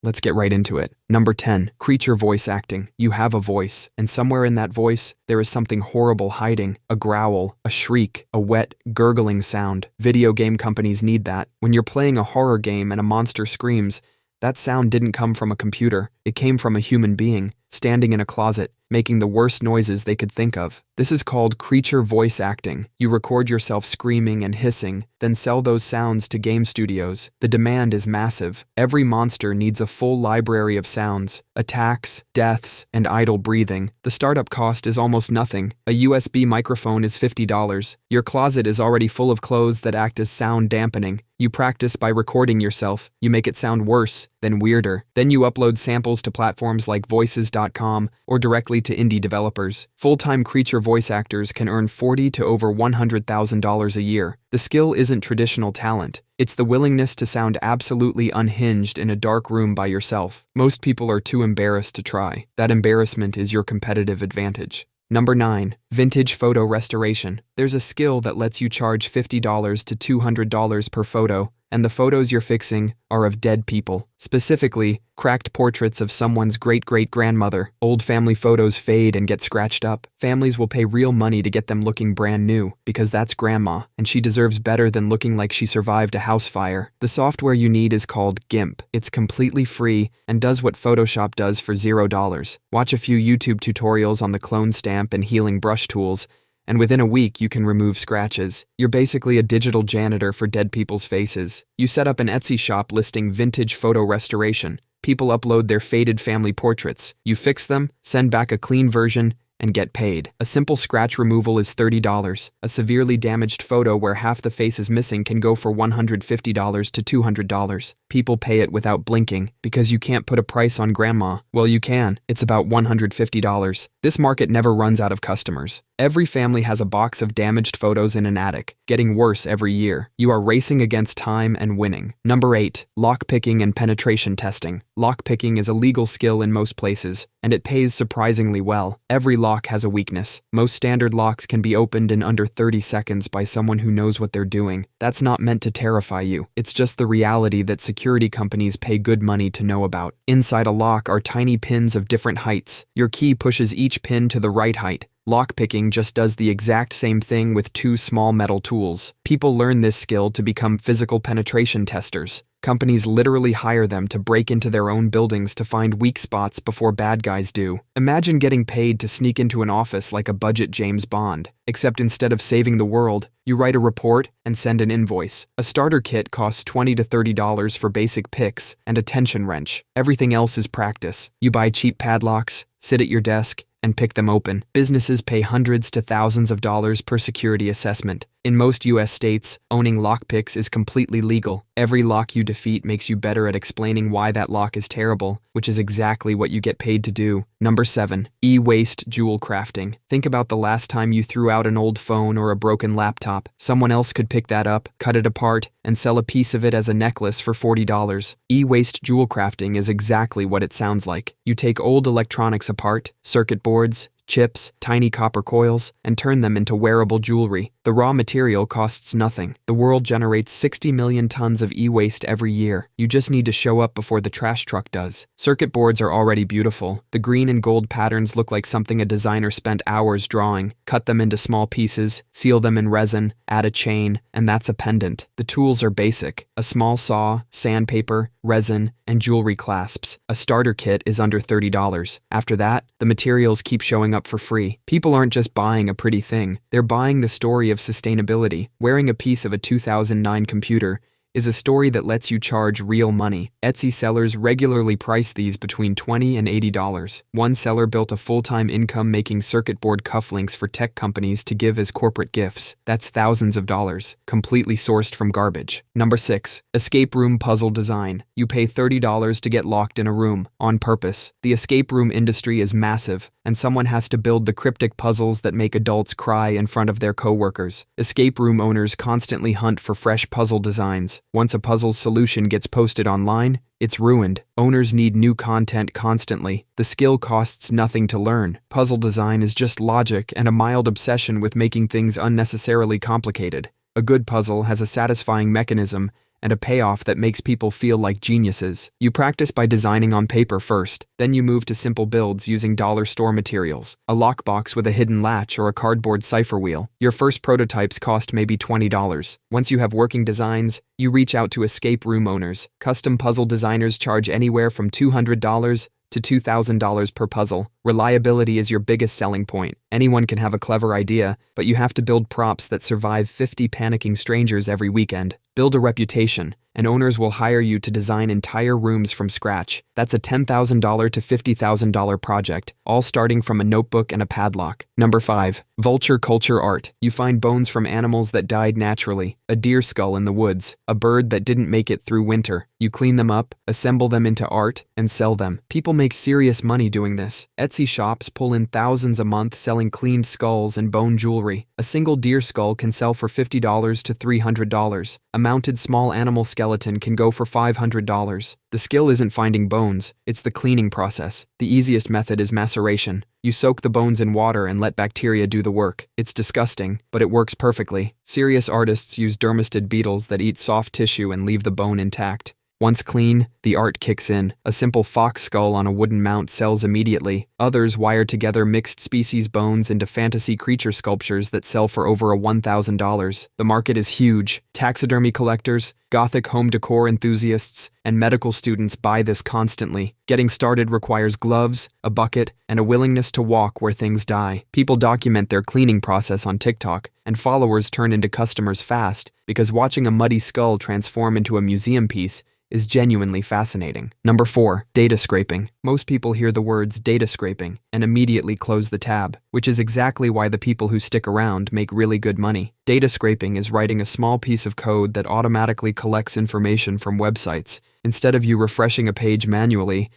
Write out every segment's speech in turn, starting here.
Let's get right into it. Number 10. Creature voice acting. You have a voice, and somewhere in that voice, there is something horrible hiding. A growl, a shriek, a wet, gurgling sound. Video game companies need that. When you're playing a horror game and a monster screams, that sound didn't come from a computer. It came from a human being, standing in a closet, making the worst noises they could think of. This is called creature voice acting. You record yourself screaming and hissing, then sell those sounds to game studios. The demand is massive. Every monster needs a full library of sounds, attacks, deaths, and idle breathing. The startup cost is almost nothing. A USB microphone is $50. Your closet is already full of clothes that act as sound dampening. You practice by recording yourself. You make it sound worse, then weirder. Then you upload samples to platforms like voices.com or directly to indie developers. Full-time creature voice actors can earn $40,000 to over $100,000 a year. The skill isn't traditional talent. It's the willingness to sound absolutely unhinged in a dark room by yourself. Most people are too embarrassed to try. That embarrassment is your competitive advantage. Number 9. Vintage photo restoration. There's a skill that lets you charge $50 to $200 per photo, and the photos you're fixing are of dead people. Specifically, cracked portraits of someone's great-great-grandmother. Old family photos fade and get scratched up. Families will pay real money to get them looking brand new, because that's grandma, and she deserves better than looking like she survived a house fire. The software you need is called GIMP. It's completely free and does what Photoshop does for $0. Watch a few YouTube tutorials on the clone stamp and healing brush tools, and within a week you can remove scratches. You're basically a digital janitor for dead people's faces. You set up an Etsy shop listing vintage photo restoration. People upload their faded family portraits. You fix them, send back a clean version, and get paid. A simple scratch removal is $30. A severely damaged photo where half the face is missing can go for $150 to $200. People pay it without blinking because you can't put a price on grandma. Well, you can. It's about $150. This market never runs out of customers. Every family has a box of damaged photos in an attic, getting worse every year. You are racing against time and winning. Number 8. Lockpicking and penetration testing. Lockpicking is a legal skill in most places, and it pays surprisingly well. Every lock has a weakness. Most standard locks can be opened in under 30 seconds by someone who knows what they're doing. That's not meant to terrify you. It's just the reality that security companies pay good money to know about. Inside a lock are tiny pins of different heights. Your key pushes each pin to the right height. Lockpicking just does the exact same thing with two small metal tools. People learn this skill to become physical penetration testers. Companies literally hire them to break into their own buildings to find weak spots before bad guys do. Imagine getting paid to sneak into an office like a budget James Bond, except instead of saving the world, you write a report and send an invoice. A starter kit costs $20 to $30 for basic picks and a tension wrench. Everything else is practice. You buy cheap padlocks, sit at your desk, and pick them open. Businesses pay hundreds to thousands of dollars per security assessment. In most U.S. states, owning lockpicks is completely legal. Every lock you defeat makes you better at explaining why that lock is terrible, which is exactly what you get paid to do. Number 7. E-waste jewelcrafting. Think about the last time you threw out an old phone or a broken laptop. Someone else could pick that up, cut it apart, and sell a piece of it as a necklace for $40. E-waste jewelcrafting is exactly what it sounds like. You take old electronics apart, circuit boards, chips, tiny copper coils, and turn them into wearable jewelry. The raw material costs nothing. The world generates 60 million tons of e-waste every year. You just need to show up before the trash truck does. Circuit boards are already beautiful. The green and gold patterns look like something a designer spent hours drawing. Cut them into small pieces, seal them in resin, add a chain, and that's a pendant. The tools are basic. A small saw, sandpaper, resin, and jewelry clasps. A starter kit is under $30. After that, the materials keep showing up for free. People aren't just buying a pretty thing. They're buying the story of sustainability. Wearing a piece of a 2009 computer is a story that lets you charge real money. Etsy sellers regularly price these between $20 and $80. One seller built a full-time income making circuit board cufflinks for tech companies to give as corporate gifts. That's thousands of dollars, completely sourced from garbage. Number 6. Escape room puzzle design. You pay $30 to get locked in a room, on purpose. The escape room industry is massive, and someone has to build the cryptic puzzles that make adults cry in front of their coworkers. Escape room owners constantly hunt for fresh puzzle designs. Once a puzzle's solution gets posted online, it's ruined. Owners need new content constantly. The skill costs nothing to learn. Puzzle design is just logic and a mild obsession with making things unnecessarily complicated. A good puzzle has a satisfying mechanism and a payoff that makes people feel like geniuses. You practice by designing on paper first, then you move to simple builds using dollar store materials, a lockbox with a hidden latch or a cardboard cipher wheel. Your first prototypes cost maybe $20. Once you have working designs, you reach out to escape room owners. Custom puzzle designers charge anywhere from $200 to $2,000 per puzzle. Reliability is your biggest selling point. Anyone can have a clever idea, but you have to build props that survive 50 panicking strangers every weekend. Build a reputation, and owners will hire you to design entire rooms from scratch. That's a $10,000 to $50,000 project, all starting from a notebook and a padlock. Number 5. Vulture Culture Art. You find bones from animals that died naturally, a deer skull in the woods, a bird that didn't make it through winter. You clean them up, assemble them into art, and sell them. People make serious money doing this. Etsy shops pull in thousands a month selling cleaned skulls and bone jewelry. A single deer skull can sell for $50 to $300. A mounted small animal skeleton can go for $500. The skill isn't finding bones, it's the cleaning process. The easiest method is maceration. You soak the bones in water and let bacteria do the work. It's disgusting, but it works perfectly. Serious artists use dermestid beetles that eat soft tissue and leave the bone intact. Once clean, the art kicks in. A simple fox skull on a wooden mount sells immediately. Others wire together mixed species bones into fantasy creature sculptures that sell for over $1,000. The market is huge. Taxidermy collectors, Gothic home decor enthusiasts, and medical students buy this constantly. Getting started requires gloves, a bucket, and a willingness to walk where things die. People document their cleaning process on TikTok, and followers turn into customers fast because watching a muddy skull transform into a museum piece is genuinely fascinating. Number 4. Data scraping. Most people hear the words data scraping and immediately close the tab, which is exactly why the people who stick around make really good money. Data scraping is writing a small piece of code that automatically collects information from websites. Instead of you refreshing a page manually,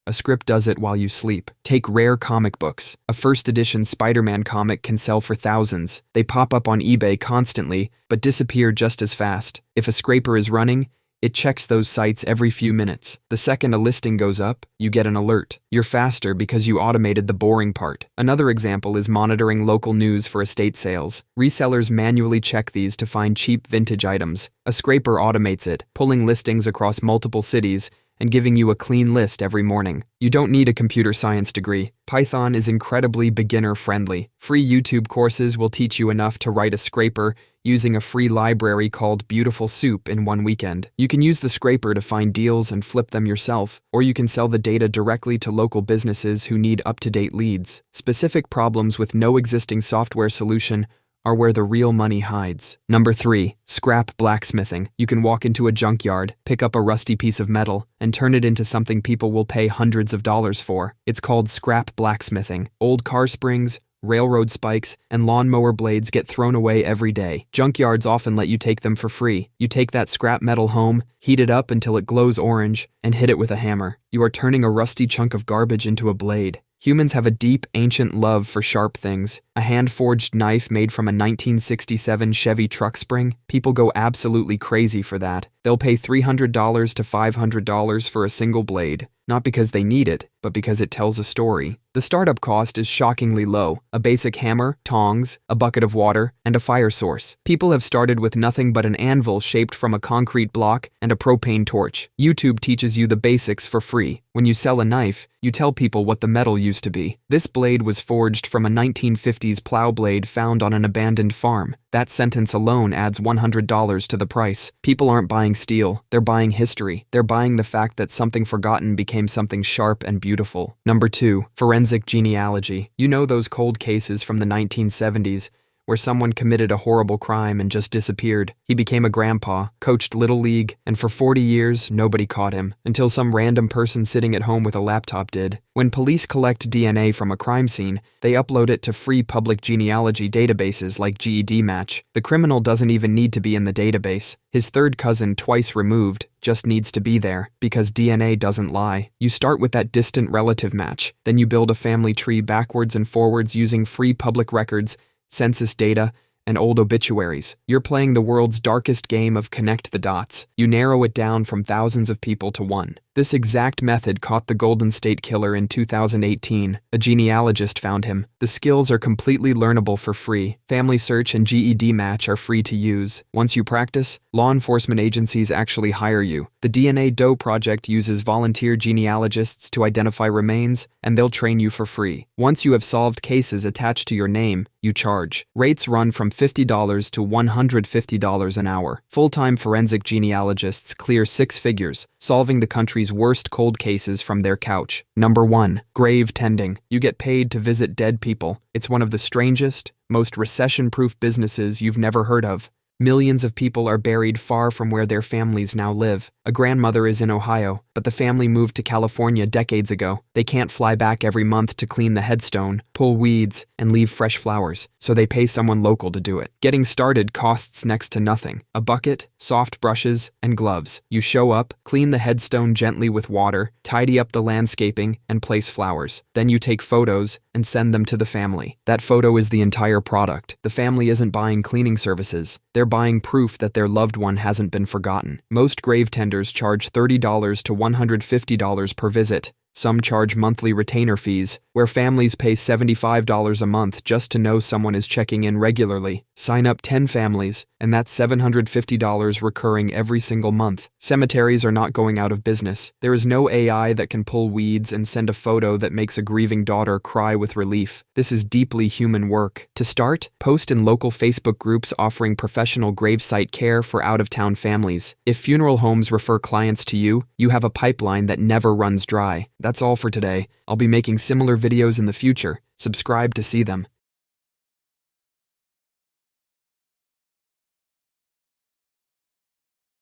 a script does it while you sleep. Take rare comic books. A first edition Spider-Man comic can sell for thousands. They pop up on eBay constantly, but disappear just as fast. If a scraper is running, it checks those sites every few minutes. The second a listing goes up, you get an alert. You're faster because you automated the boring part. Another example is monitoring local news for estate sales. Resellers manually check these to find cheap vintage items. A scraper automates it, pulling listings across multiple cities and giving you a clean list every morning. You don't need a computer science degree. Python is incredibly beginner-friendly. Free YouTube courses will teach you enough to write a scraper using a free library called Beautiful Soup in one weekend. You can use the scraper to find deals and flip them yourself, or you can sell the data directly to local businesses who need up-to-date leads. Specific problems with no existing software solution are where the real money hides. Number 3. Scrap blacksmithing. You can walk into a junkyard, pick up a rusty piece of metal, and turn it into something people will pay hundreds of dollars for. It's called scrap blacksmithing. Old car springs, railroad spikes, and lawnmower blades get thrown away every day. Junkyards often let you take them for free. You take that scrap metal home, heat it up until it glows orange, and hit it with a hammer. You are turning a rusty chunk of garbage into a blade. Humans have a deep, ancient love for sharp things. A hand-forged knife made from a 1967 Chevy truck spring? People go absolutely crazy for that. They'll pay $300 to $500 for a single blade, not because they need it, but because it tells a story. The startup cost is shockingly low. A basic hammer, tongs, a bucket of water, and a fire source. People have started with nothing but an anvil shaped from a concrete block and a propane torch. YouTube teaches you the basics for free. When you sell a knife, you tell people what the metal used to be. This blade was forged from a 1950s plow blade found on an abandoned farm. That sentence alone adds $100 to the price. People aren't buying steel, they're buying history. They're buying the fact that something forgotten became something sharp and beautiful. Number 2. Forensic genealogy. You know those cold cases from the 1970s where someone committed a horrible crime and just disappeared. He became a grandpa, coached Little League, and for 40 years, nobody caught him, until some random person sitting at home with a laptop did. When police collect DNA from a crime scene, they upload it to free public genealogy databases like GED Match. The criminal doesn't even need to be in the database. His third cousin, twice removed, just needs to be there, because DNA doesn't lie. You start with that distant relative match, then you build a family tree backwards and forwards using free public records, census data, and old obituaries. You're playing the world's darkest game of connect the dots. You narrow it down from thousands of people to one. This exact method caught the Golden State Killer in 2018. A genealogist found him. The skills are completely learnable for free. Family Search and GED Match are free to use. Once you practice, law enforcement agencies actually hire you. The DNA Doe Project uses volunteer genealogists to identify remains, and they'll train you for free. Once you have solved cases attached to your name, you charge. Rates run from $50 to $150 an hour. Full-time forensic genealogists clear six figures, solving the country's worst cold cases from their couch. Number 1. Grave tending. You get paid to visit dead people. It's one of the strangest, most recession-proof businesses you've never heard of. Millions of people are buried far from where their families now live. A grandmother is in Ohio, but the family moved to California decades ago. They can't fly back every month to clean the headstone, pull weeds, and leave fresh flowers, so they pay someone local to do it. Getting started costs next to nothing. A bucket, soft brushes, and gloves. You show up, clean the headstone gently with water, tidy up the landscaping, and place flowers. Then you take photos and send them to the family. That photo is the entire product. The family isn't buying cleaning services. They're buying proof that their loved one hasn't been forgotten. Most grave tenders charge $30 to $150 per visit. Some charge monthly retainer fees, where families pay $75 a month just to know someone is checking in regularly. Sign up 10 families, and that's $750 recurring every single month. Cemeteries are not going out of business. There is no AI that can pull weeds and send a photo that makes a grieving daughter cry with relief. This is deeply human work. To start, post in local Facebook groups offering professional gravesite care for out-of-town families. If funeral homes refer clients to you, you have a pipeline that never runs dry. That's all for today. I'll be making similar videos in the future. Subscribe to see them.